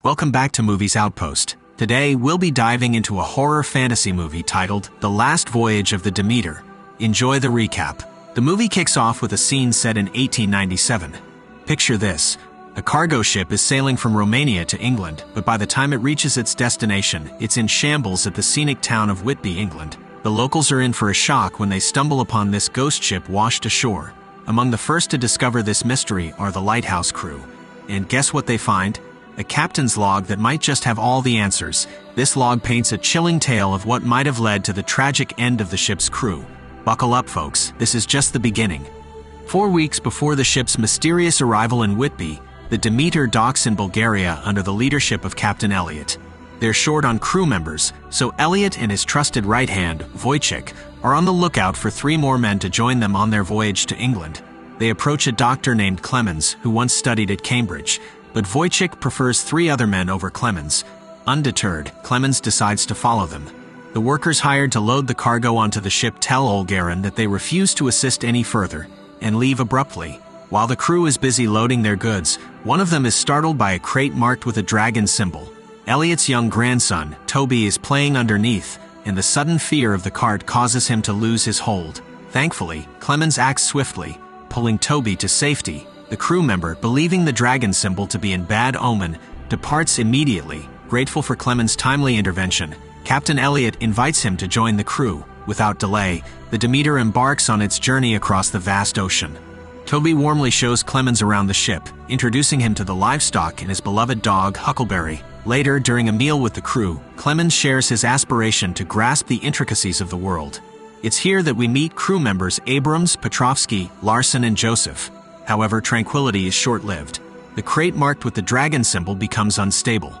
Welcome back to Movies Outpost. Today, we'll be diving into a horror fantasy movie titled The Last Voyage of the Demeter. Enjoy the recap. The movie kicks off with a scene set in 1897. Picture this. A cargo ship is sailing from Romania to England, but by the time it reaches its destination, it's in shambles at the scenic town of Whitby, England. The locals are in for a shock when they stumble upon this ghost ship washed ashore. Among the first to discover this mystery are the lighthouse crew. And guess what they find? A captain's log that might just have all the answers. This log paints a chilling tale of what might have led to the tragic end of the ship's crew. Buckle up, folks, this is just the beginning. 4 weeks before the ship's mysterious arrival in Whitby, the Demeter docks in Bulgaria under the leadership of Captain Elliot. They're short on crew members, so Elliot and his trusted right hand, Wojciech, are on the lookout for 3 more men to join them on their voyage to England. They approach a doctor named Clemens, who once studied at Cambridge, but Wojciech prefers 3 other men over Clemens. Undeterred, Clemens decides to follow them. The workers hired to load the cargo onto the ship tell Olgarin that they refuse to assist any further, and leave abruptly. While the crew is busy loading their goods, one of them is startled by a crate marked with a dragon symbol. Elliot's young grandson, Toby, is playing underneath, and the sudden fear of the cart causes him to lose his hold. Thankfully, Clemens acts swiftly, pulling Toby to safety. The crew member, believing the dragon symbol to be in bad omen, departs immediately. Grateful for Clemens' timely intervention, Captain Elliot invites him to join the crew. Without delay, the Demeter embarks on its journey across the vast ocean. Toby warmly shows Clemens around the ship, introducing him to the livestock and his beloved dog, Huckleberry. Later, during a meal with the crew, Clemens shares his aspiration to grasp the intricacies of the world. It's here that we meet crew members Abrams, Petrovsky, Larson, and Joseph. However, tranquility is short-lived. The crate marked with the dragon symbol becomes unstable.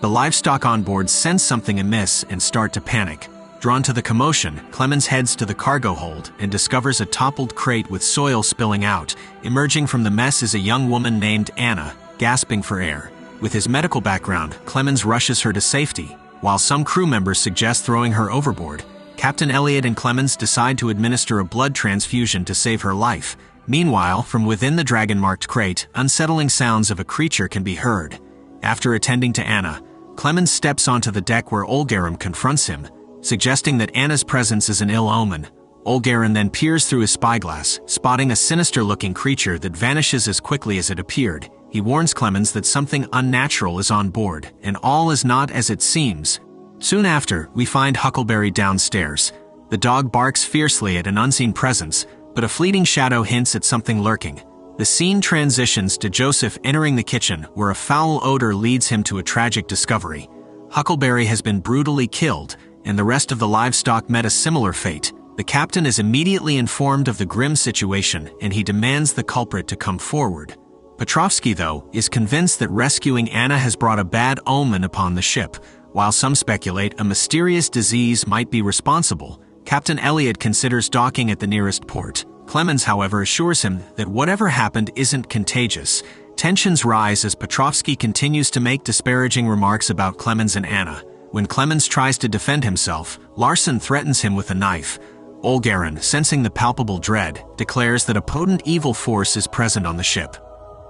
The livestock on board sense something amiss and start to panic. Drawn to the commotion, Clemens heads to the cargo hold and discovers a toppled crate with soil spilling out. Emerging from the mess is a young woman named Anna, gasping for air. With his medical background, Clemens rushes her to safety. While some crew members suggest throwing her overboard, Captain Elliot and Clemens decide to administer a blood transfusion to save her life. Meanwhile, from within the dragon-marked crate, unsettling sounds of a creature can be heard. After attending to Anna, Clemens steps onto the deck where Olgarin confronts him, suggesting that Anna's presence is an ill omen. Olgarin then peers through his spyglass, spotting a sinister-looking creature that vanishes as quickly as it appeared. He warns Clemens that something unnatural is on board, and all is not as it seems. Soon after, we find Huckleberry downstairs. The dog barks fiercely at an unseen presence, but a fleeting shadow hints at something lurking. The scene transitions to Joseph entering the kitchen, where a foul odor leads him to a tragic discovery. Huckleberry has been brutally killed, and the rest of the livestock met a similar fate. The captain is immediately informed of the grim situation, and he demands the culprit to come forward. Petrovsky, though, is convinced that rescuing Anna has brought a bad omen upon the ship. While some speculate a mysterious disease might be responsible, Captain Elliot considers docking at the nearest port. Clemens, however, assures him that whatever happened isn't contagious. Tensions rise as Petrovsky continues to make disparaging remarks about Clemens and Anna. When Clemens tries to defend himself, Larson threatens him with a knife. Olgarin, sensing the palpable dread, declares that a potent evil force is present on the ship.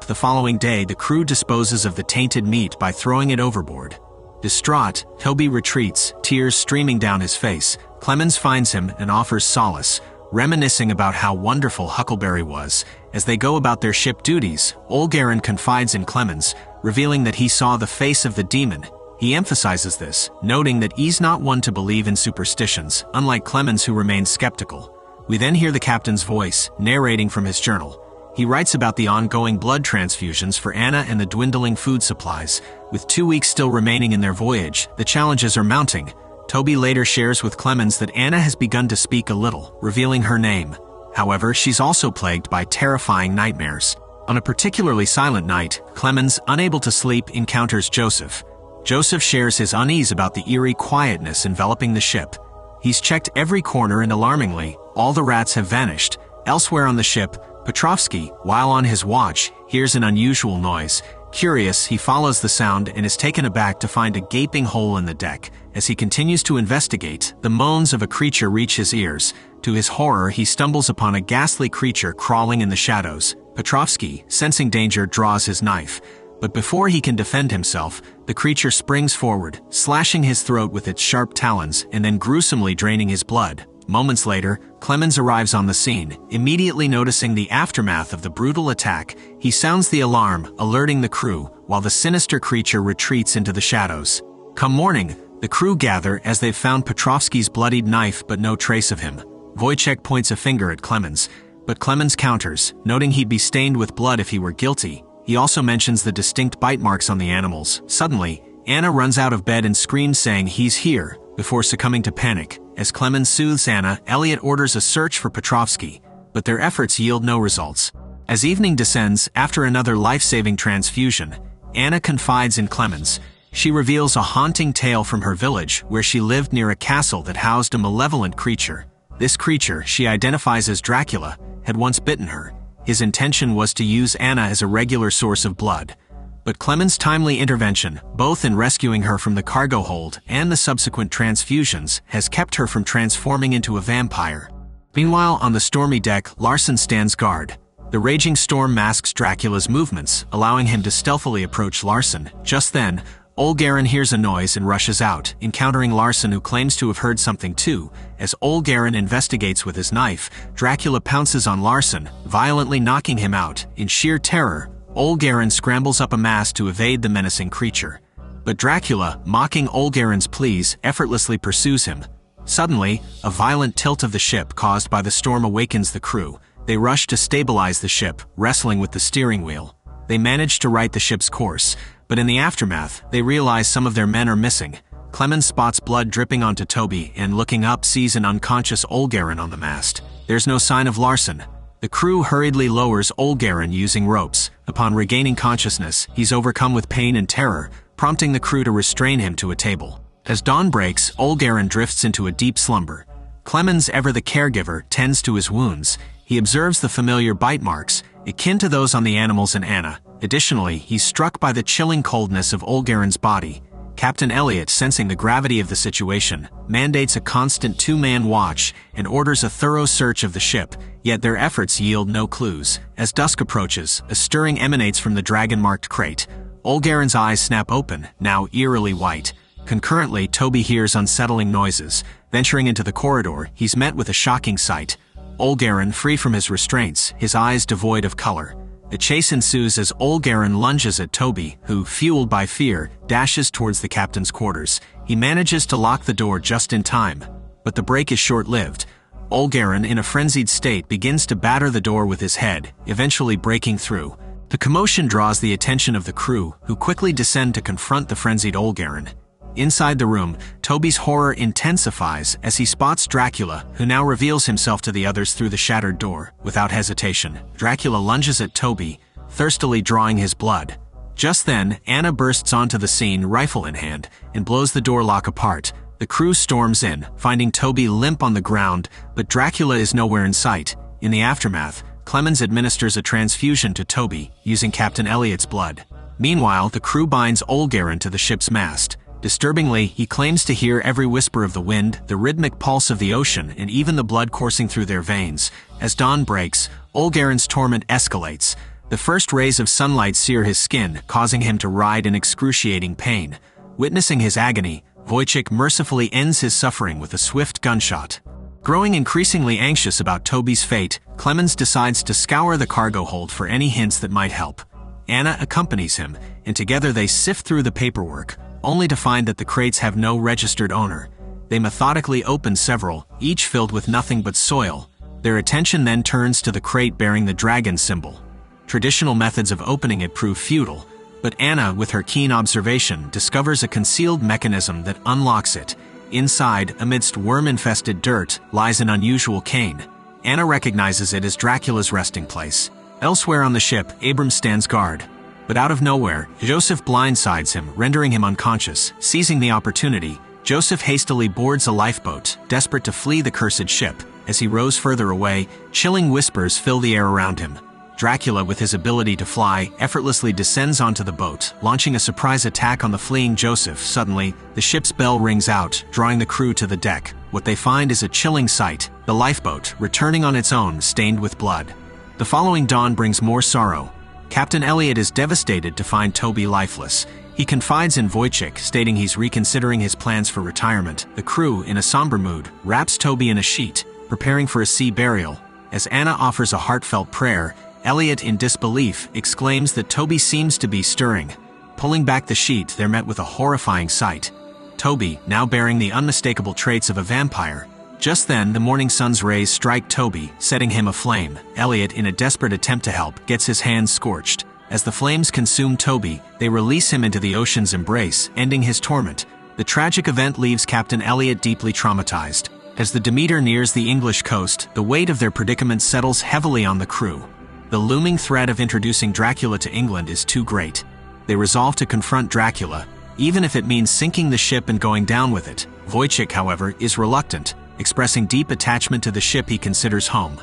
The following day, the crew disposes of the tainted meat by throwing it overboard. Distraught, Toby retreats, tears streaming down his face. Clemens finds him and offers solace, reminiscing about how wonderful Huckleberry was. As they go about their ship duties, Olgarin confides in Clemens, revealing that he saw the face of the demon. He emphasizes this, noting that he's not one to believe in superstitions, unlike Clemens, who remains skeptical. We then hear the captain's voice, narrating from his journal. He writes about the ongoing blood transfusions for Anna and the dwindling food supplies. With 2 weeks still remaining in their voyage, the challenges are mounting. Toby later shares with Clemens that Anna has begun to speak a little, revealing her name. However, she's also plagued by terrifying nightmares. On a particularly silent night, Clemens, unable to sleep, encounters Joseph. Joseph shares his unease about the eerie quietness enveloping the ship. He's checked every corner and alarmingly, all the rats have vanished. Elsewhere on the ship, Petrovsky, while on his watch, hears an unusual noise. Curious, he follows the sound and is taken aback to find a gaping hole in the deck. As he continues to investigate, the moans of a creature reach his ears. To his horror, he stumbles upon a ghastly creature crawling in the shadows. Petrovsky, sensing danger, draws his knife. But before he can defend himself, The creature springs forward, slashing his throat with its sharp talons and then gruesomely draining his blood. Moments later, Clemens arrives on the scene. Immediately noticing the aftermath of the brutal attack, he sounds the alarm, alerting the crew, while the sinister creature retreats into the shadows. Come morning, the crew gather as they've found Petrovsky's bloodied knife but no trace of him. Wojciech points a finger at Clemens, but Clemens counters, noting he'd be stained with blood if he were guilty. He also mentions the distinct bite marks on the animals. Suddenly, Anna runs out of bed and screams saying he's here, before succumbing to panic. As Clemens soothes Anna, Elliot orders a search for Petrovsky, but their efforts yield no results. As evening descends, after another life-saving transfusion, Anna confides in Clemens. She reveals a haunting tale from her village where she lived near a castle that housed a malevolent creature. This creature, she identifies as Dracula, had once bitten her. His intention was to use Anna as a regular source of blood. But Clemens' timely intervention, both in rescuing her from the cargo hold and the subsequent transfusions, has kept her from transforming into a vampire. Meanwhile, on the stormy deck, Larsen stands guard. The raging storm masks Dracula's movements, allowing him to stealthily approach Larsen. Just then, Olgarin hears a noise and rushes out, encountering Larsen, who claims to have heard something too. As Olgarin investigates with his knife, Dracula pounces on Larsen, violently knocking him out. In sheer terror, Olgarin scrambles up a mast to evade the menacing creature. But Dracula, mocking Olgarin's pleas, effortlessly pursues him. Suddenly, a violent tilt of the ship caused by the storm awakens the crew. They rush to stabilize the ship, wrestling with the steering wheel. They manage to right the ship's course, but in the aftermath, they realize some of their men are missing. Clemens spots blood dripping onto Toby and, looking up, sees an unconscious Olgarin on the mast. There's no sign of Larsen. The crew hurriedly lowers Olgarin using ropes. Upon regaining consciousness, he's overcome with pain and terror, prompting the crew to restrain him to a table. As dawn breaks, Olgarin drifts into a deep slumber. Clemens, ever the caregiver, tends to his wounds. He observes the familiar bite marks, akin to those on the animals and Anna. Additionally, he's struck by the chilling coldness of Olgarin's body. Captain Elliot, sensing the gravity of the situation, mandates a constant two-man watch and orders a thorough search of the ship, yet their efforts yield no clues. As dusk approaches, a stirring emanates from the dragon-marked crate. Olgarin's eyes snap open, now eerily white. Concurrently, Toby hears unsettling noises. Venturing into the corridor, he's met with a shocking sight. Olgarin, free from his restraints, his eyes devoid of color. A chase ensues as Olgarin lunges at Toby, who, fueled by fear, dashes towards the captain's quarters. He manages to lock the door just in time, but the break is short-lived. Olgarin, in a frenzied state, begins to batter the door with his head, eventually breaking through. The commotion draws the attention of the crew, who quickly descend to confront the frenzied Olgarin. Inside the room, Toby's horror intensifies as he spots Dracula, who now reveals himself to the others through the shattered door. Without hesitation, Dracula lunges at Toby, thirstily drawing his blood. Just then, Anna bursts onto the scene, rifle in hand, and blows the door lock apart. The crew storms in, finding Toby limp on the ground, but Dracula is nowhere in sight. In the aftermath, Clemens administers a transfusion to Toby, using Captain Elliot's blood. Meanwhile, the crew binds Olgarin to the ship's mast. Disturbingly, he claims to hear every whisper of the wind, the rhythmic pulse of the ocean, and even the blood coursing through their veins. As dawn breaks, Olgarin's torment escalates. The first rays of sunlight sear his skin, causing him to writhe in excruciating pain. Witnessing his agony, Wojciech mercifully ends his suffering with a swift gunshot. Growing increasingly anxious about Toby's fate, Clemens decides to scour the cargo hold for any hints that might help. Anna accompanies him, and together they sift through the paperwork, only to find that the crates have no registered owner. They methodically open several, each filled with nothing but soil. Their attention then turns to the crate bearing the dragon symbol. Traditional methods of opening it prove futile, but Anna, with her keen observation, discovers a concealed mechanism that unlocks it. Inside, amidst worm-infested dirt, lies an unusual cane. Anna recognizes it as Dracula's resting place. Elsewhere on the ship, Abram stands guard. But out of nowhere, Joseph blindsides him, rendering him unconscious. Seizing the opportunity, Joseph hastily boards a lifeboat, desperate to flee the cursed ship. As he rows further away, chilling whispers fill the air around him. Dracula, with his ability to fly, effortlessly descends onto the boat, launching a surprise attack on the fleeing Joseph. Suddenly, the ship's bell rings out, drawing the crew to the deck. What they find is a chilling sight: the lifeboat, returning on its own, stained with blood. The following dawn brings more sorrow. Captain Elliot is devastated to find Toby lifeless. He confides in Wojciech, stating he's reconsidering his plans for retirement. The crew, in a somber mood, wraps Toby in a sheet, preparing for a sea burial. As Anna offers a heartfelt prayer, Elliot, in disbelief, exclaims that Toby seems to be stirring. Pulling back the sheet, they're met with a horrifying sight. Toby, now bearing the unmistakable traits of a vampire. Just then, the morning sun's rays strike Toby, setting him aflame. Elliot, in a desperate attempt to help, gets his hands scorched. As the flames consume Toby, they release him into the ocean's embrace, ending his torment. The tragic event leaves Captain Elliot deeply traumatized. As the Demeter nears the English coast, the weight of their predicament settles heavily on the crew. The looming threat of introducing Dracula to England is too great. They resolve to confront Dracula, even if it means sinking the ship and going down with it. Wojciech, however, is reluctant, expressing deep attachment to the ship he considers home.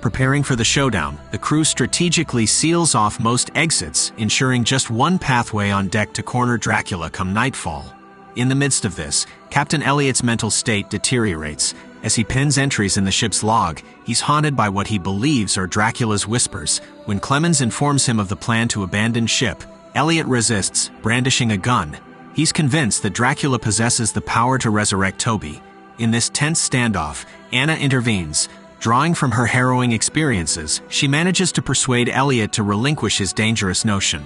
Preparing for the showdown, the crew strategically seals off most exits, ensuring just one pathway on deck to corner Dracula come nightfall. In the midst of this, Captain Elliot's mental state deteriorates. As he pens entries in the ship's log, he's haunted by what he believes are Dracula's whispers. When Clemens informs him of the plan to abandon ship, Elliot resists, brandishing a gun. He's convinced that Dracula possesses the power to resurrect Toby. In this tense standoff, Anna intervenes. Drawing from her harrowing experiences, she manages to persuade Elliot to relinquish his dangerous notion.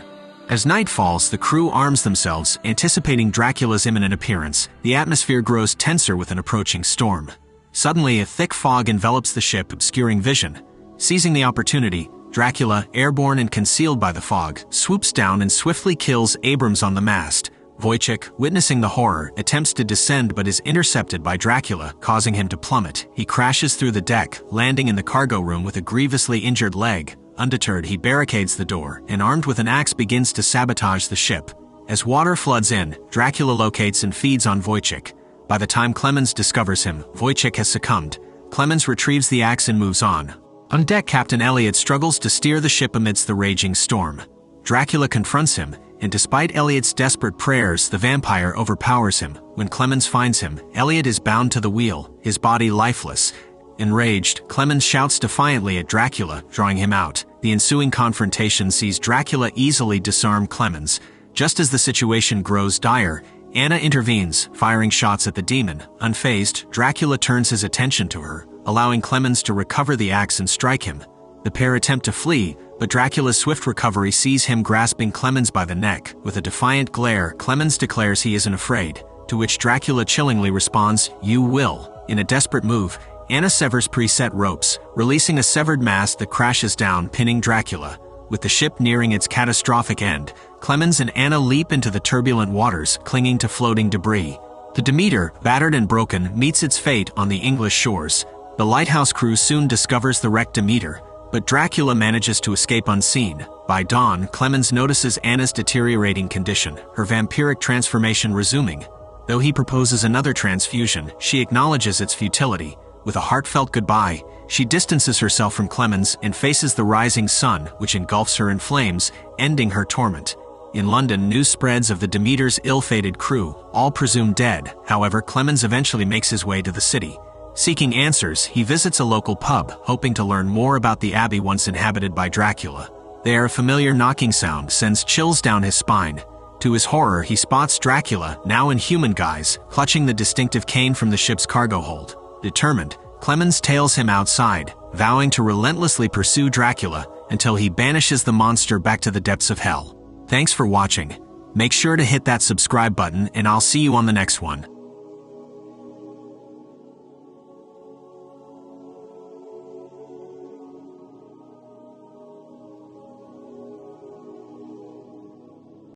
As night falls, the crew arms themselves, anticipating Dracula's imminent appearance. The atmosphere grows tenser with an approaching storm. Suddenly, a thick fog envelops the ship, obscuring vision. Seizing the opportunity, Dracula, airborne and concealed by the fog, swoops down and swiftly kills Abrams on the mast. Wojciech, witnessing the horror, attempts to descend but is intercepted by Dracula, causing him to plummet. He crashes through the deck, landing in the cargo room with a grievously injured leg. Undeterred, he barricades the door, and armed with an axe begins to sabotage the ship. As water floods in, Dracula locates and feeds on Wojciech. By the time Clemens discovers him, Wojciech has succumbed. Clemens retrieves the axe and moves on. On deck, Captain Elliot struggles to steer the ship amidst the raging storm. Dracula confronts him, and despite Elliot's desperate prayers, the vampire overpowers him. When Clemens finds him, Elliot is bound to the wheel, his body lifeless. Enraged, Clemens shouts defiantly at Dracula, drawing him out. The ensuing confrontation sees Dracula easily disarm Clemens. Just as the situation grows dire, Anna intervenes, firing shots at the demon. Unfazed, Dracula turns his attention to her, allowing Clemens to recover the axe and strike him. The pair attempt to flee, but Dracula's swift recovery sees him grasping Clemens by the neck. With a defiant glare, Clemens declares he isn't afraid, to which Dracula chillingly responds, "You will." In a desperate move, Anna severs preset ropes, releasing a severed mast that crashes down, pinning Dracula. With the ship nearing its catastrophic end, Clemens and Anna leap into the turbulent waters, clinging to floating debris. The Demeter, battered and broken, meets its fate on the English shores. The lighthouse crew soon discovers the wrecked Demeter, but Dracula manages to escape unseen. By dawn, Clemens notices Anna's deteriorating condition, her vampiric transformation resuming. Though he proposes another transfusion, she acknowledges its futility. With a heartfelt goodbye, she distances herself from Clemens and faces the rising sun, which engulfs her in flames, ending her torment. In London, news spreads of the Demeter's ill-fated crew, all presumed dead. However, Clemens eventually makes his way to the city. Seeking answers, he visits a local pub, hoping to learn more about the abbey once inhabited by Dracula. There, a familiar knocking sound sends chills down his spine. To his horror, he spots Dracula, now in human guise, clutching the distinctive cane from the ship's cargo hold. Determined, Clemens tails him outside, vowing to relentlessly pursue Dracula until he banishes the monster back to the depths of hell. Thanks for watching. Make sure to hit that subscribe button and I'll see you on the next one.